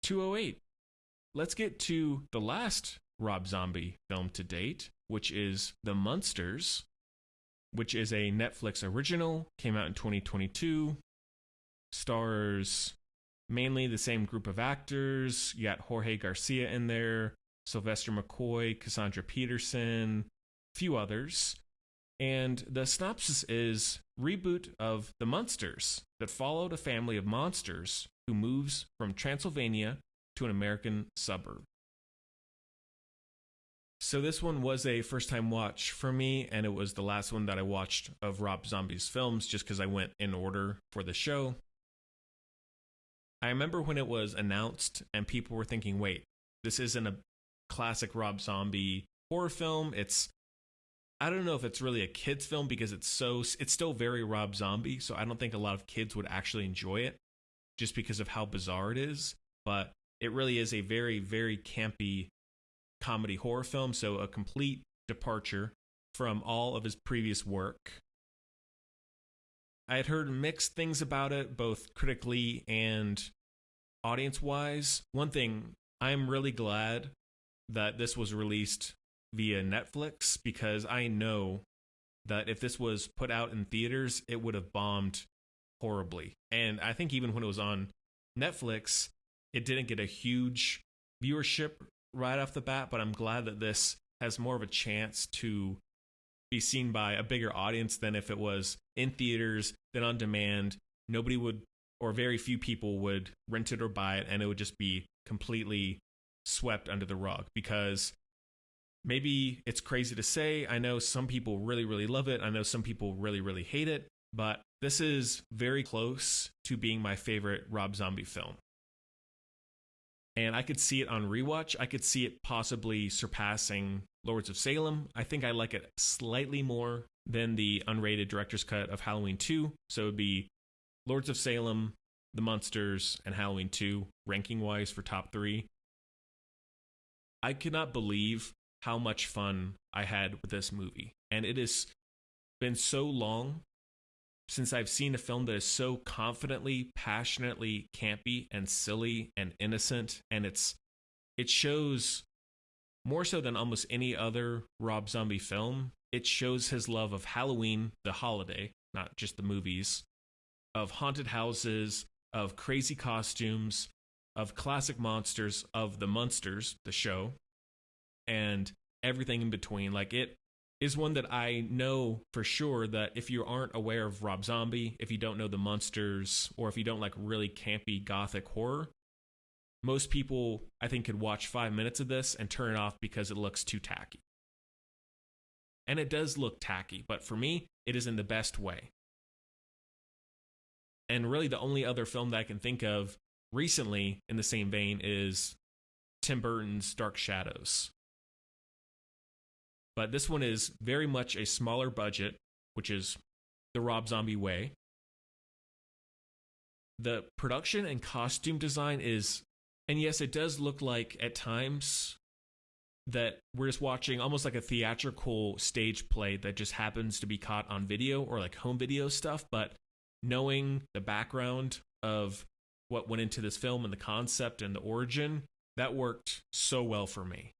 208. Let's get to the last Rob Zombie film to date, which is The Munsters, which is a Netflix original, came out in 2022, stars mainly the same group of actors. You got Jorge Garcia in there, Sylvester McCoy, Cassandra Peterson, a few others. And the synopsis is reboot of The Munsters that followed a family of monsters who moves from Transylvania to an American suburb. So this one was a first-time watch for me, and it was the last one that I watched of Rob Zombie's films just because I went in order for the show. I remember when it was announced and people were thinking, wait, this isn't a classic Rob Zombie horror film. I don't know if it's really a kid's film because it's still very Rob Zombie, so I don't think a lot of kids would actually enjoy it just because of how bizarre it is. But it really is a very, very campy comedy horror film, so a complete departure from all of his previous work. I had heard mixed things about it, both critically and audience-wise. One thing, I'm really glad that this was released via Netflix, because I know that if this was put out in theaters, it would have bombed horribly. And I think even when it was on Netflix, it didn't get a huge viewership right off the bat, but I'm glad that this has more of a chance to be seen by a bigger audience than if it was in theaters, then on demand. Nobody would, or very few people would rent it or buy it, and it would just be completely swept under the rug. Because maybe it's crazy to say, I know some people really, really love it. I know some people really, really hate it, but this is very close to being my favorite Rob Zombie film. And I could see it on rewatch. I could see it possibly surpassing Lords of Salem. I think I like it slightly more than the unrated director's cut of Halloween 2. So it would be Lords of Salem, The Munsters, and Halloween 2, ranking-wise for top 3. I could not believe how much fun I had with this movie. And it has been so long since I've seen a film that is so confidently, passionately campy and silly and innocent. And it shows more so than almost any other Rob Zombie film. It shows his love of Halloween, the holiday, not just the movies, of haunted houses, of crazy costumes, of classic monsters, of the Munsters, the show, and everything in between. Like, it is one that I know for sure that if you aren't aware of Rob Zombie, if you don't know the Munsters, or if you don't like really campy gothic horror, most people, I think, could watch 5 minutes of this and turn it off because it looks too tacky. And it does look tacky, but for me, it is in the best way. And really the only other film that I can think of recently in the same vein is Tim Burton's Dark Shadows. But this one is very much a smaller budget, which is the Rob Zombie way. The production and costume design is, and yes, it does look like at times that we're just watching almost like a theatrical stage play that just happens to be caught on video or like home video stuff. But knowing the background of what went into this film and the concept and the origin, that worked so well for me.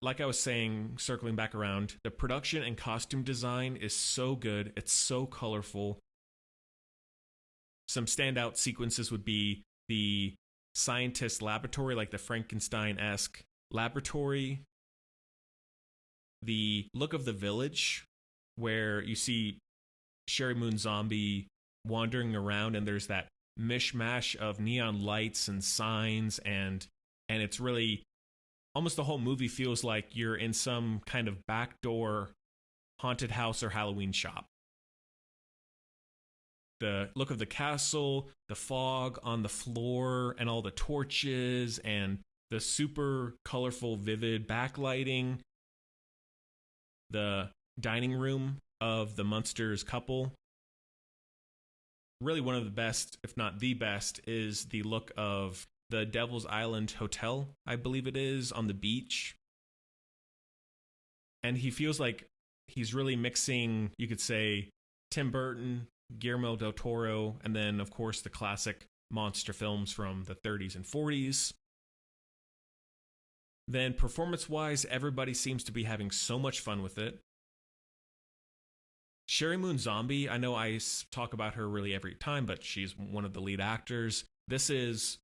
Like I was saying, circling back around, the production and costume design is so good. It's so colorful. Some standout sequences would be the scientist laboratory, like the Frankenstein-esque laboratory. The look of the village, where you see Sherry Moon Zombie wandering around, and there's that mishmash of neon lights and signs, and it's really almost the whole movie feels like you're in some kind of backdoor haunted house or Halloween shop. The look of the castle, the fog on the floor, and all the torches, and the super colorful, vivid backlighting. The dining room of the Munsters couple. Really one of the best, if not the best, is the look of the Devil's Island Hotel, I believe it is, on the beach. And he feels like he's really mixing, you could say, Tim Burton, Guillermo del Toro, and then, of course, the classic monster films from the 30s and 40s. Then performance-wise, everybody seems to be having so much fun with it. Sherry Moon Zombie, I know I talk about her really every time, but she's one of the lead actors. This is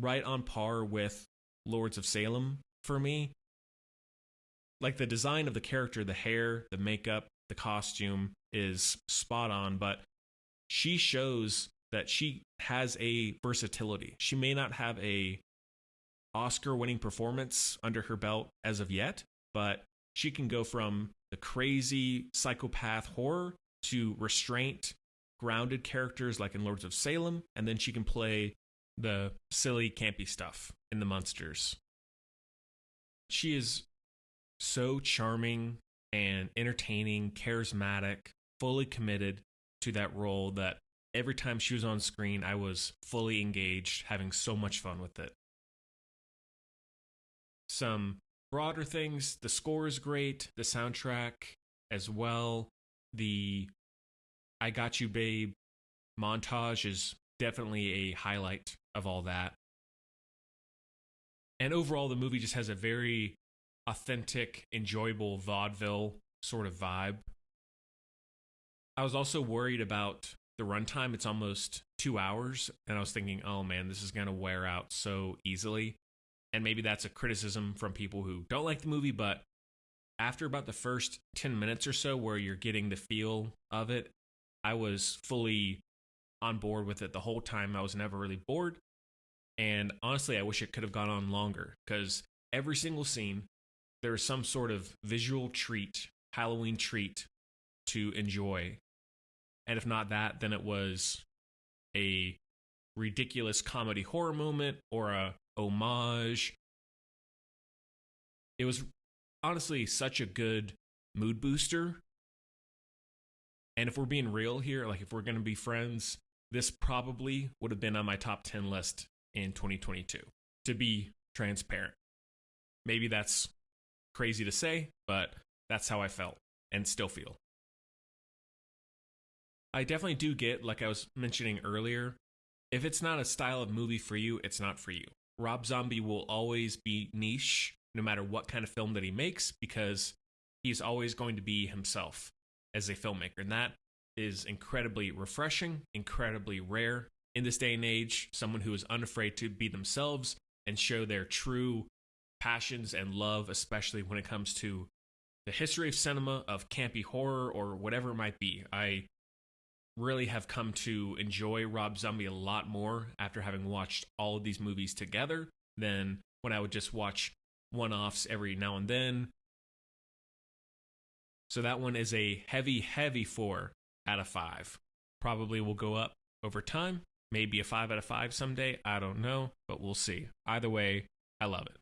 right on par with Lords of Salem for me. Like, the design of the character, the hair, the makeup, the costume is spot on, but she shows that she has a versatility. She may not have a Oscar-winning performance under her belt as of yet, but she can go from the crazy psychopath horror to restraint, grounded characters like in Lords of Salem, and then she can play the silly, campy stuff in the Munsters. She is so charming and entertaining, charismatic, fully committed to that role that every time she was on screen, I was fully engaged, having so much fun with it. Some broader things, the score is great, the soundtrack as well. The I Got You Babe montage is definitely a highlight of all that. And overall, the movie just has a very authentic, enjoyable vaudeville sort of vibe. I was also worried about the runtime. It's almost 2 hours, and I was thinking, oh man, this is going to wear out so easily. And maybe that's a criticism from people who don't like the movie, but after about the first 10 minutes or so where you're getting the feel of it, I was fully on board with it the whole time. I was never really bored. And honestly, I wish it could have gone on longer, because every single scene, there is some sort of visual treat, Halloween treat to enjoy. And if not that, then it was a ridiculous comedy horror moment or a homage. It was honestly such a good mood booster. And if we're being real here, like if we're going to be friends, this probably would have been on my top 10 list in 2022, to be transparent. Maybe that's crazy to say, but that's how I felt and still feel. I definitely do get, like I was mentioning earlier, if it's not a style of movie for you, it's not for you. Rob Zombie will always be niche, no matter what kind of film that he makes, because he's always going to be himself as a filmmaker. And that is incredibly refreshing, incredibly rare in this day and age. Someone who is unafraid to be themselves and show their true passions and love, especially when it comes to the history of cinema, of campy horror, or whatever it might be. I really have come to enjoy Rob Zombie a lot more after having watched all of these movies together than when I would just watch one-offs every now and then. So that one is a heavy, heavy 4 out of 5. Probably will go up over time. Maybe a 5 out of 5 someday. I don't know, but we'll see. Either way, I love it.